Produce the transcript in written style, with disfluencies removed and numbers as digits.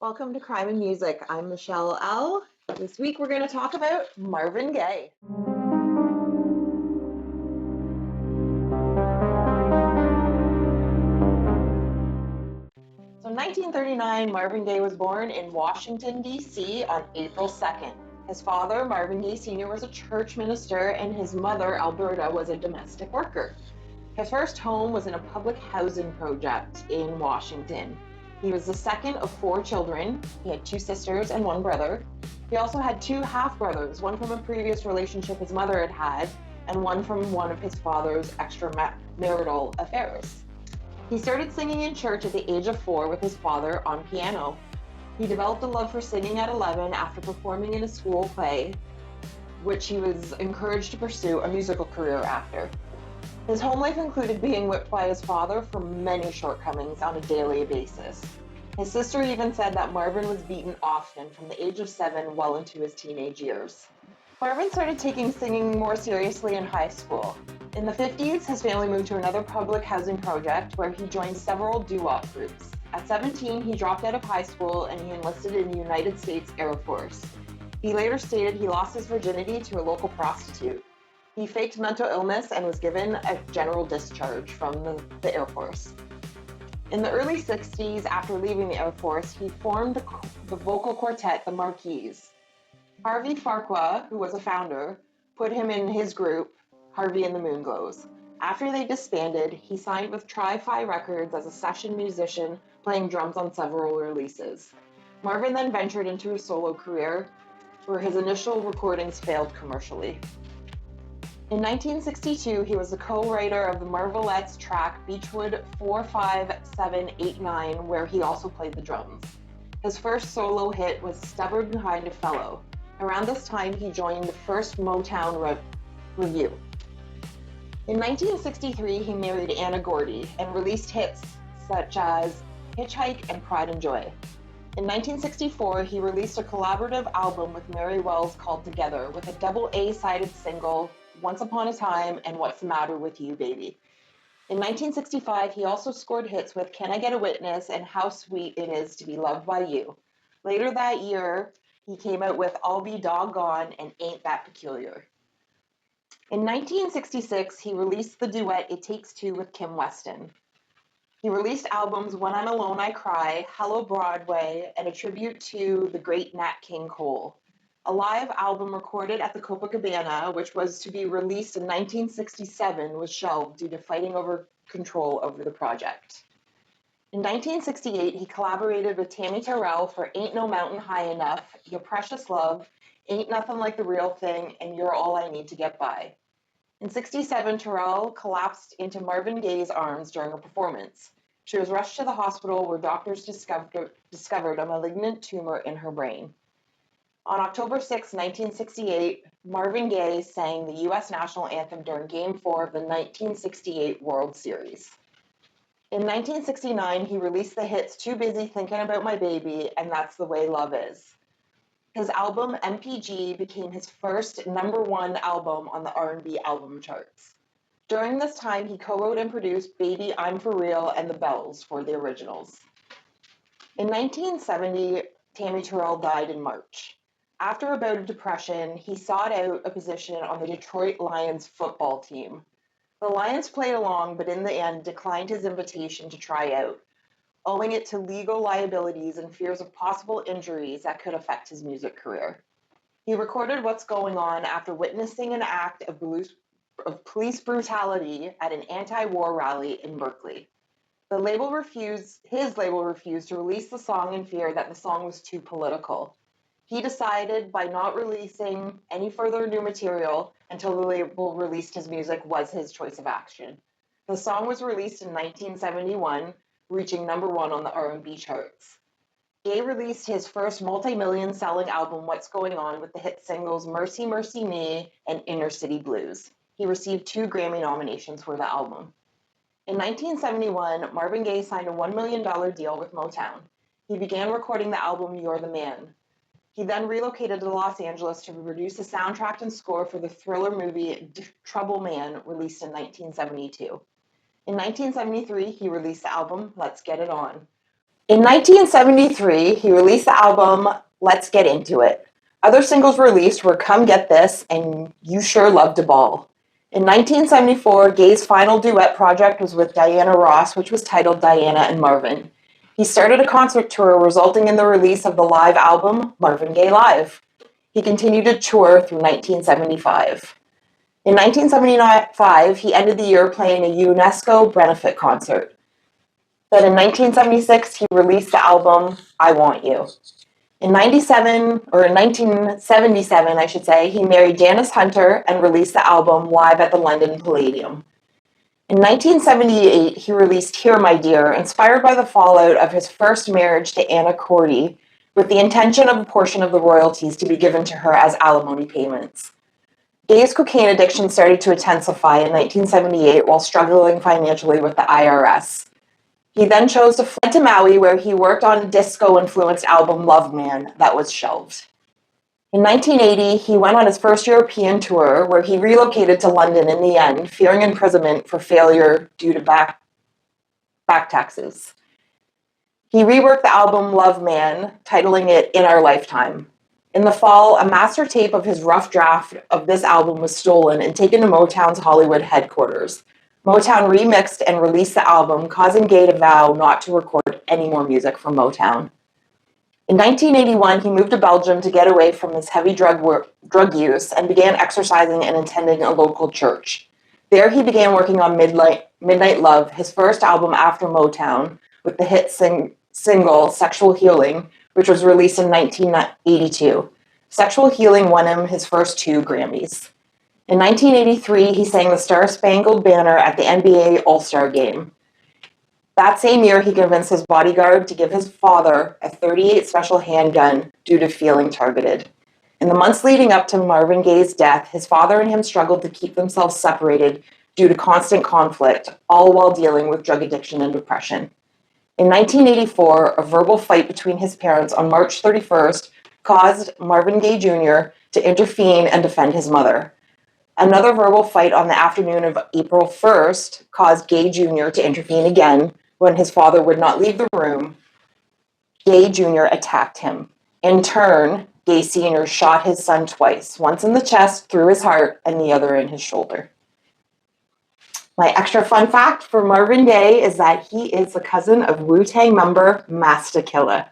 Welcome to Crime and Music. I'm Michelle L. This week we're going to talk about Marvin Gaye. So in 1939, Marvin Gaye was born in Washington, D.C. on April 2nd. His father, Marvin Gaye Sr., was a church minister, and his mother, Alberta, was a domestic worker. His first home was in a public housing project in Washington. He was the second of four children. He had two sisters and one brother. He also had two half-brothers, one from a previous relationship his mother had had, and one from one of his father's extramarital affairs. He started singing in church at the age of 4 with his father on piano. He developed a love for singing at 11 after performing in a school play, which he was encouraged to pursue a musical career after. His home life included being whipped by his father for many shortcomings on a daily basis. His sister even said that Marvin was beaten often from the age of 7 well into his teenage years. Marvin started taking singing more seriously in high school. In the 50s, his family moved to another public housing project where he joined several doo-wop groups. At 17, he dropped out of high school and he enlisted in the United States Air Force. He later stated he lost his virginity to a local prostitute. He faked mental illness and was given a general discharge from the Air Force. In the early 60s, after leaving the Air Force, he formed the vocal quartet, the Marquis. Harvey Farquhar, who was a founder, put him in his group, Harvey and the Moonglows. After they disbanded, he signed with Tri-Fi Records as a session musician, playing drums on several releases. Marvin then ventured into a solo career, where his initial recordings failed commercially. In 1962, he was the co-writer of the Marvelettes track Beechwood 45789, where he also played the drums. His first solo hit was Stubborn Kind of Fellow. Around this time, he joined the first Motown Revue. In 1963, he married Anna Gordy and released hits such as Hitchhike and Pride and Joy. In 1964, he released a collaborative album with Mary Wells called Together, with a double A-sided single, Once Upon a Time and What's the Matter with You, Baby. In 1965, he also scored hits with Can I Get a Witness and How Sweet It Is to Be Loved by You. Later that year, he came out with I'll Be Doggone and Ain't That Peculiar. In 1966, he released the duet It Takes Two with Kim Weston. He released albums When I'm Alone I Cry, Hello Broadway, and a tribute to the great Nat King Cole. A live album recorded at the Copacabana, which was to be released in 1967, was shelved due to fighting over control over the project. In 1968, he collaborated with Tammy Terrell for Ain't No Mountain High Enough, Your Precious Love, Ain't Nothing Like the Real Thing, and You're All I Need to Get By. In 1967, Terrell collapsed into Marvin Gaye's arms during a performance. She was rushed to the hospital where doctors discovered a malignant tumor in her brain. On October 6, 1968, Marvin Gaye sang the U.S. national anthem during Game 4 of the 1968 World Series. In 1969, he released the hits Too Busy Thinking About My Baby and That's the Way Love Is. His album MPG became his first #1 album on the R&B album charts. During this time, he co-wrote and produced Baby I'm For Real and The Bells for the originals. In 1970, Tammy Terrell died in March. After a bout of depression, he sought out a position on the Detroit Lions football team. The Lions played along, but in the end declined his invitation to try out, owing it to legal liabilities and fears of possible injuries that could affect his music career. He recorded What's Going On after witnessing an act of police brutality at an anti-war rally in Berkeley. His label refused to release the song in fear that the song was too political. He decided by not releasing any further new material until the label released his music was his choice of action. The song was released in 1971, reaching #1 on the R&B charts. Gaye released his first multi-million selling album, What's Going On, with the hit singles Mercy, Mercy Me and Inner City Blues. He received 2 Grammy nominations for the album. In 1971, Marvin Gaye signed a $1 million deal with Motown. He began recording the album You're the Man. He then relocated to Los Angeles to produce the soundtrack and score for the thriller movie Trouble Man, released in 1972. In 1973, he released the album Let's Get It On. In 1973, he released the album Let's Get Into It. Other singles released were Come Get This and You Sure Love to Ball. In 1974, Gaye's final duet project was with Diana Ross, which was titled Diana and Marvin. He started a concert tour, resulting in the release of the live album Marvin Gaye Live. He continued to tour through 1975. In 1975, he ended the year playing a UNESCO benefit concert. Then in 1976, he released the album I Want You. In 1977, I should say, he married Janice Hunter and released the album Live at the London Palladium. In 1978, he released Here My Dear, inspired by the fallout of his first marriage to Anna Cordy, with the intention of a portion of the royalties to be given to her as alimony payments. Gaye's cocaine addiction started to intensify in 1978 while struggling financially with the IRS. He then chose to fly to Maui, where he worked on a disco-influenced album Love Man that was shelved. In 1980, he went on his first European tour, where he relocated to London in the end, fearing imprisonment for failure due to back taxes. He reworked the album Love Man, titling it In Our Lifetime. In the fall, a master tape of his rough draft of this album was stolen and taken to Motown's Hollywood headquarters. Motown remixed and released the album, causing Gaye to vow not to record any more music for Motown. In 1981, he moved to Belgium to get away from his heavy drug use and began exercising and attending a local church. There he began working on Midnight Love, his first album after Motown, with the hit single Sexual Healing, which was released in 1982. Sexual Healing won him his first 2 Grammys. In 1983, he sang the Star-Spangled Banner at the NBA All-Star Game. That same year, he convinced his bodyguard to give his father a .38 special handgun due to feeling targeted. In the months leading up to Marvin Gaye's death, his father and him struggled to keep themselves separated due to constant conflict, all while dealing with drug addiction and depression. In 1984, a verbal fight between his parents on March 31st caused Marvin Gaye Jr. to intervene and defend his mother. Another verbal fight on the afternoon of April 1st caused Gaye Jr. to intervene again. When his father would not leave the room, Gaye Jr. attacked him. In turn, Gaye Sr. shot his son twice, once in the chest, through his heart, and the other in his shoulder. My extra fun fact for Marvin Gaye is that he is the cousin of Wu-Tang member Masta Killa.